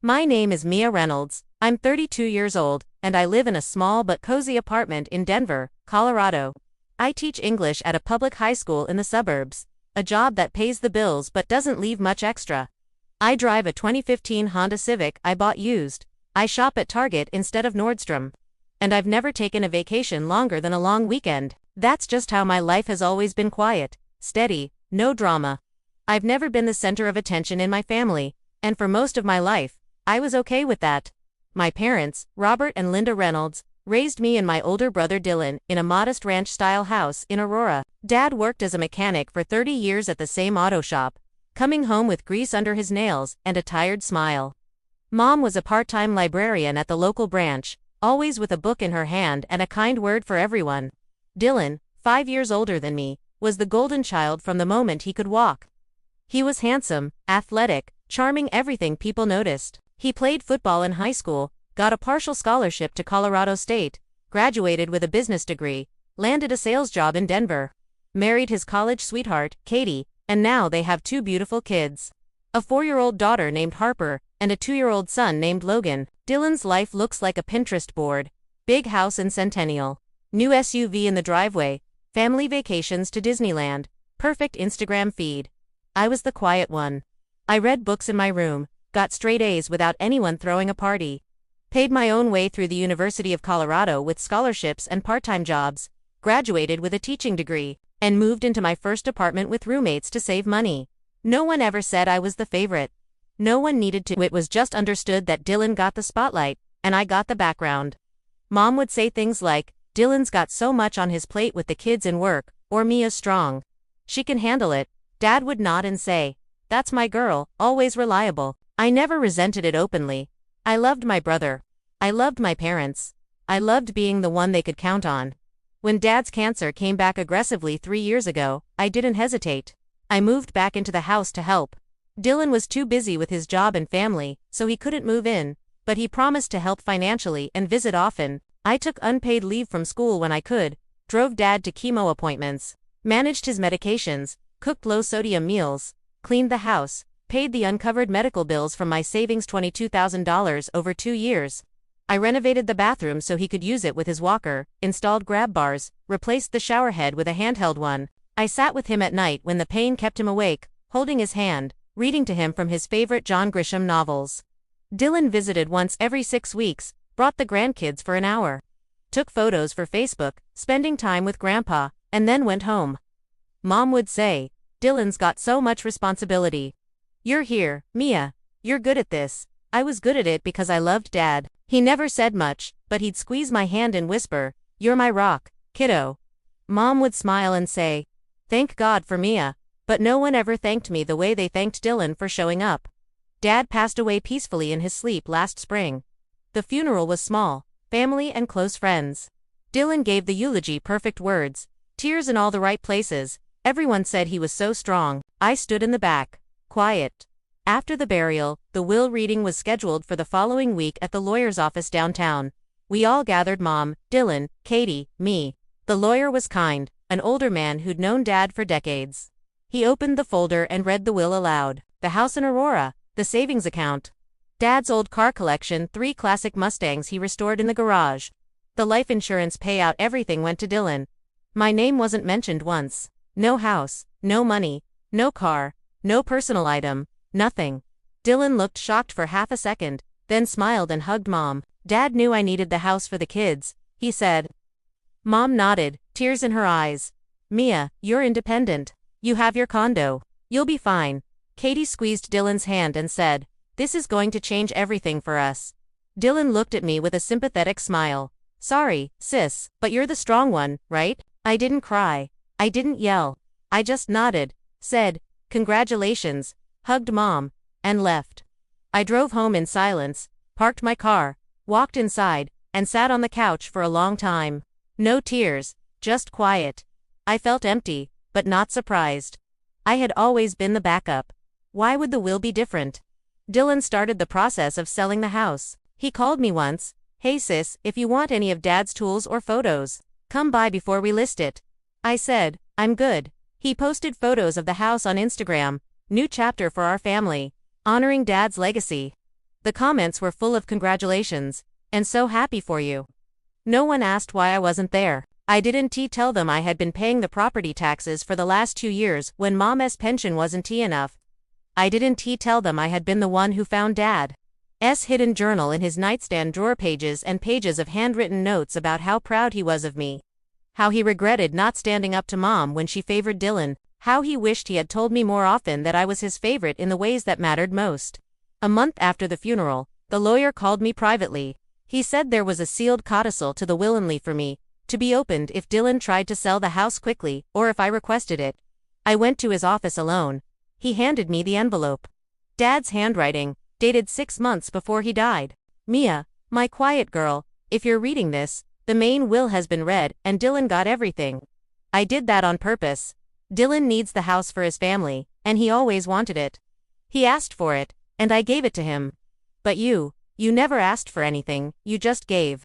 My name is Mia Reynolds. I'm 32 years old, and I live in a small but cozy apartment in Denver, Colorado. I teach English at a public high school in the suburbs, a job that pays the bills but doesn't leave much extra. I drive a 2015 Honda Civic I bought used. I shop at Target instead of Nordstrom. And I've never taken a vacation longer than a long weekend. That's just how my life has always been: quiet, steady, no drama. I've never been the center of attention in my family, and for most of my life, I was okay with that. My parents, Robert and Linda Reynolds, raised me and my older brother Dylan in a modest ranch-style house in Aurora. Dad worked as a mechanic for 30 years at the same auto shop, coming home with grease under his nails and a tired smile. Mom was a part-time librarian at the local branch, always with a book in her hand and a kind word for everyone. Dylan, 5 years older than me, was the golden child from the moment he could walk. He was handsome, athletic, charming, everything people noticed. He played football in high school, got a partial scholarship to Colorado State, graduated with a business degree, landed a sales job in Denver, married his college sweetheart, Katie, and now they have 2 beautiful kids. A 4-year-old daughter named Harper, and a 2-year-old son named Logan. Dylan's life looks like a Pinterest board. Big house in Centennial. New SUV in the driveway. Family vacations to Disneyland. Perfect Instagram feed. I was the quiet one. I read books in my room, got straight A's without anyone throwing a party, paid my own way through the University of Colorado with scholarships and part-time jobs, graduated with a teaching degree, and moved into my first apartment with roommates to save money. No one ever said I was the favorite. No one needed to. It was just understood that Dylan got the spotlight, and I got the background. Mom would say things like, "Dylan's got so much on his plate with the kids and work," or "Mia's strong. She can handle it." Dad would nod and say, "That's my girl, always reliable." I never resented it openly. I loved my brother. I loved my parents. I loved being the one they could count on. When Dad's cancer came back aggressively 3 years ago, I didn't hesitate. I moved back into the house to help. Dylan was too busy with his job and family, so he couldn't move in, but he promised to help financially and visit often. I took unpaid leave from school when I could, drove Dad to chemo appointments, managed his medications, cooked low-sodium meals, cleaned the house, paid the uncovered medical bills from my savings $22,000 over 2 years. I renovated the bathroom so he could use it with his walker, installed grab bars, replaced the shower head with a handheld one. I sat with him at night when the pain kept him awake, holding his hand, reading to him from his favorite John Grisham novels. Dylan visited once every 6 weeks, brought the grandkids for an hour, took photos for Facebook, spending time with Grandpa, and then went home. Mom would say, "Dylan's got so much responsibility. You're here, Mia. You're good at this." I was good at it because I loved Dad. He never said much, but he'd squeeze my hand and whisper, "You're my rock, kiddo." Mom would smile and say, "Thank God for Mia," but no one ever thanked me the way they thanked Dylan for showing up. Dad passed away peacefully in his sleep last spring. The funeral was small, family and close friends. Dylan gave the eulogy perfect words, tears in all the right places. Everyone said he was so strong. I stood in the back, quiet. After the burial, the will reading was scheduled for the following week at the lawyer's office downtown. We all gathered: Mom, Dylan, Katie, me. The lawyer was kind, an older man who'd known Dad for decades. He opened the folder and read the will aloud. The house in Aurora, the savings account, Dad's old car collection, 3 classic Mustangs he restored in the garage, the life insurance payout, everything went to Dylan. My name wasn't mentioned once. No house, no money, no car, no personal item, nothing. Dylan looked shocked for half a second, then smiled and hugged Mom. Dad knew I needed the house for the kids, he said. Mom nodded, tears in her eyes. "Mia, you're independent. You have your condo. You'll be fine." Katie squeezed Dylan's hand and said, "This is going to change everything for us." Dylan looked at me with a sympathetic smile. "Sorry, sis, but you're the strong one, right?" I didn't cry. I didn't yell. I just nodded, said, "Congratulations," hugged Mom, and left. I drove home in silence, parked my car, walked inside, and sat on the couch for a long time. No tears, just quiet. I felt empty, but not surprised. I had always been the backup. Why would the will be different? Dylan started the process of selling the house. He called me once. "Hey sis, if you want any of Dad's tools or photos, come by before we list it." I said, "I'm good." He posted photos of the house on Instagram. New chapter for our family, honoring Dad's legacy. The comments were full of congratulations, and so happy for you. No one asked why I wasn't there. I didn't tell them I had been paying the property taxes for the last 2 years when Mom's pension wasn't enough. I didn't tell them I had been the one who found Dad's hidden journal in his nightstand drawer, pages and pages of handwritten notes about how proud he was of me. How he regretted not standing up to Mom when she favored Dylan. How he wished he had told me more often that I was his favorite in the ways that mattered most. A month after the funeral, the lawyer called me privately. He said there was a sealed codicil to the will for me, to be opened if Dylan tried to sell the house quickly or if I requested it. I went to his office alone. He handed me the envelope. Dad's handwriting, dated 6 months before he died. Mia, my quiet girl, if you're reading this, the main will has been read and Dylan got everything. I did that on purpose. Dylan needs the house for his family, and he always wanted it. He asked for it, and I gave it to him. But you never asked for anything, you just gave.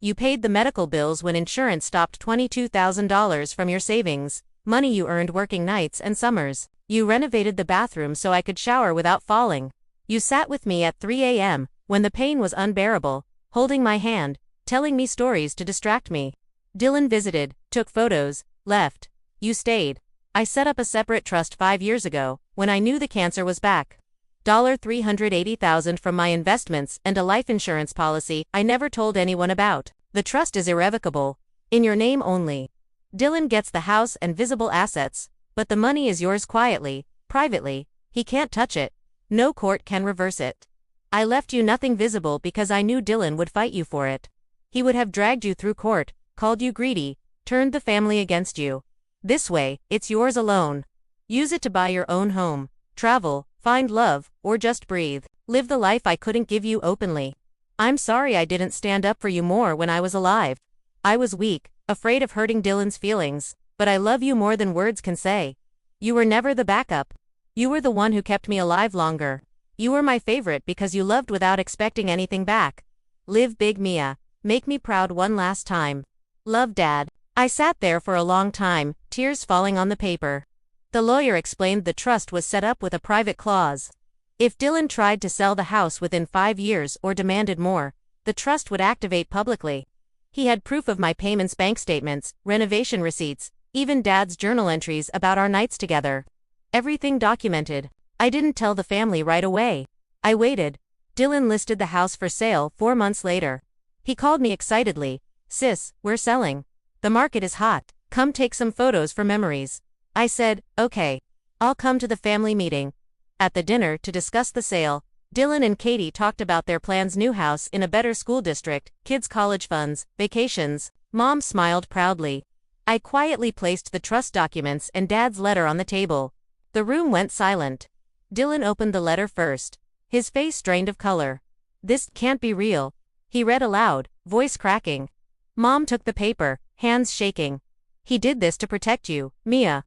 You paid the medical bills when insurance stopped $22,000 from your savings, money you earned working nights and summers. You renovated the bathroom so I could shower without falling. You sat with me at 3 a.m., when the pain was unbearable, holding my hand, telling me stories to distract me. Dylan visited, took photos, left. You stayed. I set up a separate trust 5 years ago, when I knew the cancer was back. $380,000 from my investments and a life insurance policy I never told anyone about. The trust is irrevocable. In your name only. Dylan gets the house and visible assets, but the money is yours quietly, privately. He can't touch it. No court can reverse it. I left you nothing visible because I knew Dylan would fight you for it. He would have dragged you through court, called you greedy, turned the family against you. This way, it's yours alone. Use it to buy your own home, travel, find love, or just breathe. Live the life I couldn't give you openly. I'm sorry I didn't stand up for you more when I was alive. I was weak, afraid of hurting Dylan's feelings, but I love you more than words can say. You were never the backup. You were the one who kept me alive longer. You were my favorite because you loved without expecting anything back. Live big, Mia. Make me proud one last time. Love, Dad. I sat there for a long time, tears falling on the paper. The lawyer explained the trust was set up with a private clause. If Dylan tried to sell the house within 5 years or demanded more, the trust would activate publicly. He had proof of my payments, bank statements, renovation receipts, even Dad's journal entries about our nights together. Everything documented. I didn't tell the family right away. I waited. Dylan listed the house for sale 4 months later. He called me excitedly. Sis, we're selling. The market is hot. Come take some photos for memories. I said, okay. I'll come to the family meeting. At the dinner to discuss the sale, Dylan and Katie talked about their plans: new house in a better school district, kids' college funds, vacations. Mom smiled proudly. I quietly placed the trust documents and Dad's letter on the table. The room went silent. Dylan opened the letter first. His face drained of color. This can't be real. He read aloud, voice cracking. Mom took the paper, hands shaking. He did this to protect you, Mia.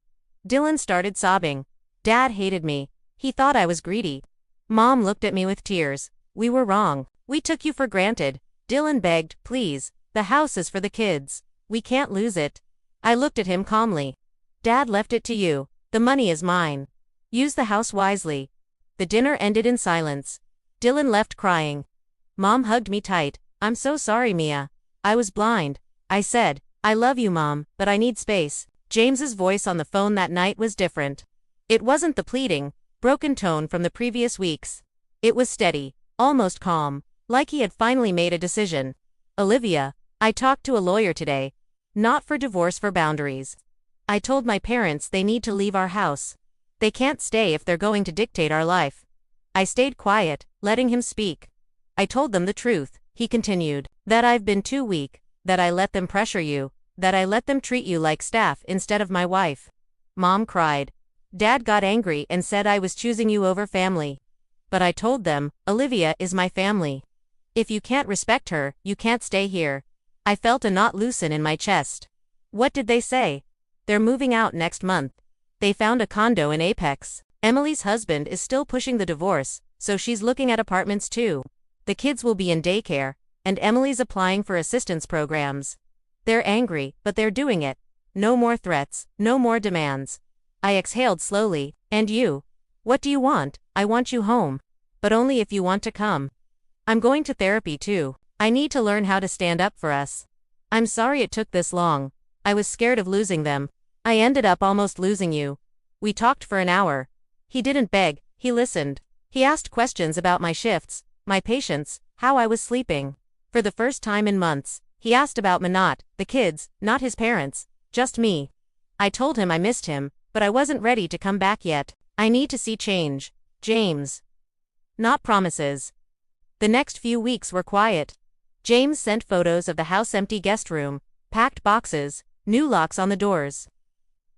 Dylan started sobbing. Dad hated me. He thought I was greedy. Mom looked at me with tears. We were wrong. We took you for granted. Dylan begged, please. The house is for the kids. We can't lose it. I looked at him calmly. Dad left it to you. The money is mine. Use the house wisely. The dinner ended in silence. Dylan left crying. Mom hugged me tight. I'm so sorry, Mia. I was blind. I said, I love you, Mom, but I need space. James's voice on the phone that night was different. It wasn't the pleading, broken tone from the previous weeks. It was steady, almost calm, like he had finally made a decision. Olivia, I talked to a lawyer today. Not for divorce, for boundaries. I told my parents they need to leave our house. They can't stay if they're going to dictate our life. I stayed quiet, letting him speak. I told them the truth, he continued, that I've been too weak, that I let them pressure you, that I let them treat you like staff instead of my wife. Mom cried. Dad got angry and said I was choosing you over family. But I told them, Olivia is my family. If you can't respect her, you can't stay here. I felt a knot loosen in my chest. What did they say? They're moving out next month. They found a condo in Apex. Emily's husband is still pushing the divorce, so she's looking at apartments too. The kids will be in daycare, and Emily's applying for assistance programs. They're angry, but they're doing it. No more threats, no more demands. I exhaled slowly. And you? What do you want? I want you home. But only if you want to come. I'm going to therapy too. I need to learn how to stand up for us. I'm sorry it took this long. I was scared of losing them. I ended up almost losing you. We talked for an hour. He didn't beg, he listened. He asked questions about my shifts, my patients, how I was sleeping. For the first time in months, he asked about Manat, the kids, not his parents, just me. I told him I missed him, but I wasn't ready to come back yet. I need to see change. James. Not promises. The next few weeks were quiet. James sent photos of the house-empty guest room, packed boxes, new locks on the doors.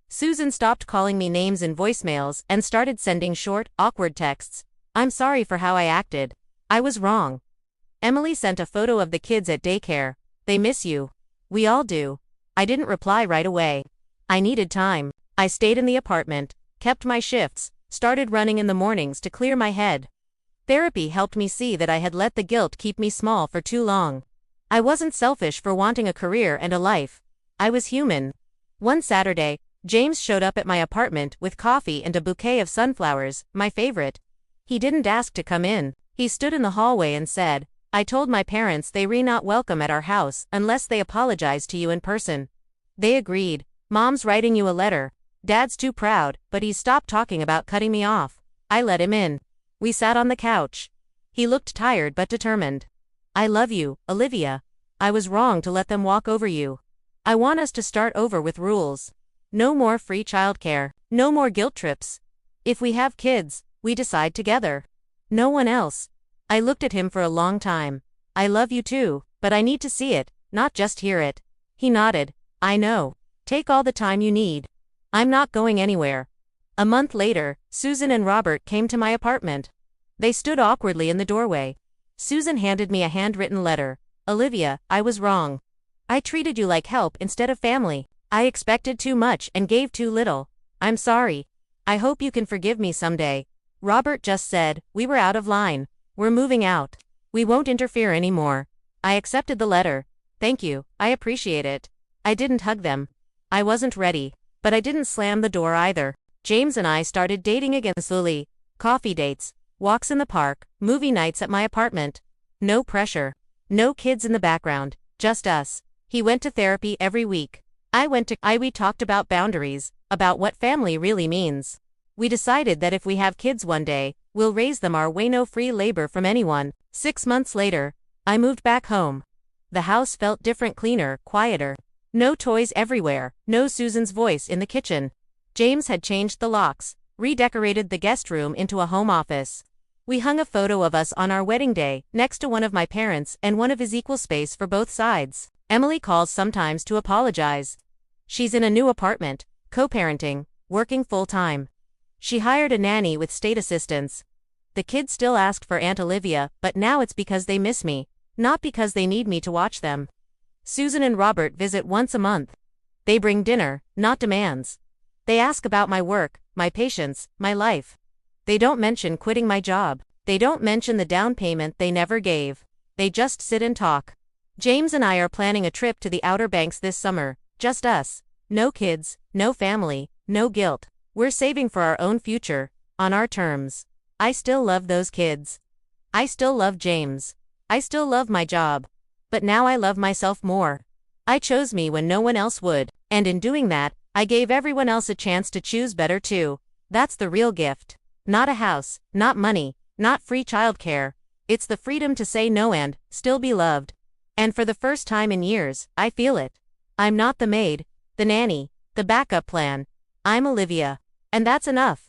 Susan stopped calling me names in voicemails and started sending short, awkward texts. I'm sorry for how I acted. I was wrong. Emily sent a photo of the kids at daycare. They miss you. We all do. I didn't reply right away. I needed time. I stayed in the apartment, kept my shifts, started running in the mornings to clear my head. Therapy helped me see that I had let the guilt keep me small for too long. I wasn't selfish for wanting a career and a life. I was human. One Saturday, James showed up at my apartment with coffee and a bouquet of sunflowers, my favorite. He didn't ask to come in. He stood in the hallway and said, I told my parents they were not welcome at our house unless they apologize to you in person. They agreed. Mom's writing you a letter. Dad's too proud, but he's stopped talking about cutting me off. I let him in. We sat on the couch. He looked tired but determined. I love you, Olivia. I was wrong to let them walk over you. I want us to start over with rules. No more free childcare. No more guilt trips. If we have kids, we decide together. No one else. I looked at him for a long time. I love you too, but I need to see it, not just hear it. He nodded. I know. Take all the time you need. I'm not going anywhere. A month later, Susan and Robert came to my apartment. They stood awkwardly in the doorway. Susan handed me a handwritten letter. Olivia, I was wrong. I treated you like help instead of family. I expected too much and gave too little. I'm sorry. I hope you can forgive me someday. Robert just said, we were out of line. We're moving out. We won't interfere anymore. I accepted the letter. Thank you, I appreciate it. I didn't hug them. I wasn't ready. But I didn't slam the door either. James and I started dating again slowly. Coffee dates, walks in the park, movie nights at my apartment. No pressure. No kids in the background, just us. He went to therapy every week. We talked about boundaries, about what family really means. We decided that if we have kids one day, we'll raise them our way, no free labor from anyone. 6 months later, I moved back home. The house felt different, cleaner, quieter. No toys everywhere, no Susan's voice in the kitchen. James had changed the locks, redecorated the guest room into a home office. We hung a photo of us on our wedding day, next to one of my parents and one of his, equal space for both sides. Emily calls sometimes to apologize. She's in a new apartment, co-parenting, working full-time. She hired a nanny with state assistance. The kids still ask for Aunt Olivia, but now it's because they miss me, not because they need me to watch them. Susan and Robert visit once a month. They bring dinner, not demands. They ask about my work, my patients, my life. They don't mention quitting my job. They don't mention the down payment they never gave. They just sit and talk. James and I are planning a trip to the Outer Banks this summer, just us. No kids, no family, no guilt. We're saving for our own future, on our terms. I still love those kids. I still love James. I still love my job. But now I love myself more. I chose me when no one else would, and in doing that, I gave everyone else a chance to choose better too. That's the real gift. Not a house, not money, not free childcare. It's the freedom to say no and still be loved. And for the first time in years, I feel it. I'm not the maid, the nanny, the backup plan. I'm Olivia. And that's enough.